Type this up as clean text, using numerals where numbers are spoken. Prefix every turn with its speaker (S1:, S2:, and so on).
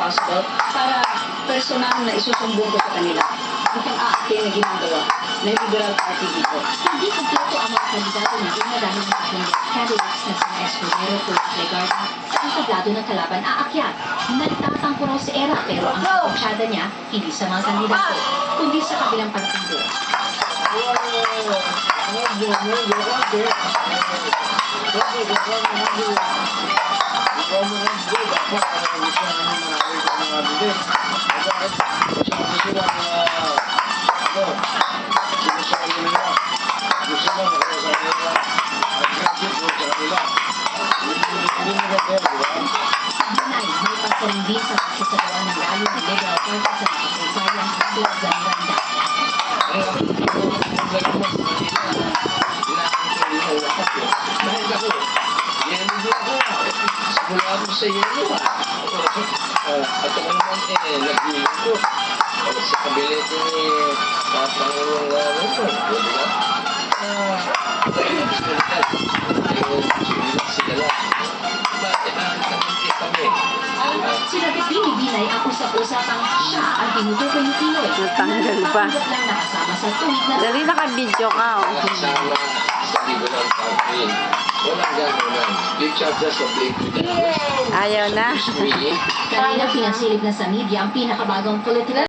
S1: possible para personal na isusumbong ko sa kanila ang pang-aakin na ginagawa ng Liberal Party dito.
S2: Hindi kumpleto ang mga kandidato ng una dahil nakakundat candidates na sina Escudero, Cruz, Legarda sa entablado ng kalaban aakyat. Nagtatangko raw si Era pero ang kapusyada niya hindi sa mga kandidato, kundi sa kabilang partido. Hinay, may pagsalindi sa pagsasagawa ng rally ng Liberal Party sa makasaysayang Plaza Miranda.
S3: Dahil ako, yelo ako. Simula ako sa yelo at ako naman nag-iikot. Sa kabinet ni Pangulong Lawrence, di ba? Sila. Bakit ang kamiti kami?
S2: Sinabi ni Binay ang usap-usapang siya ang tinutukoy ni Pinoy.
S4: Natanggal pa.
S2: Nagpapanggap lang nakasama sa tuwid na
S4: Dali naka-video ka, oh.
S3: Kasama sa Liberal Party. Walang ganunan. You charge us a big
S4: Ayaw na.
S3: we
S2: kanina pinansilip na sa media ang pinakabagong political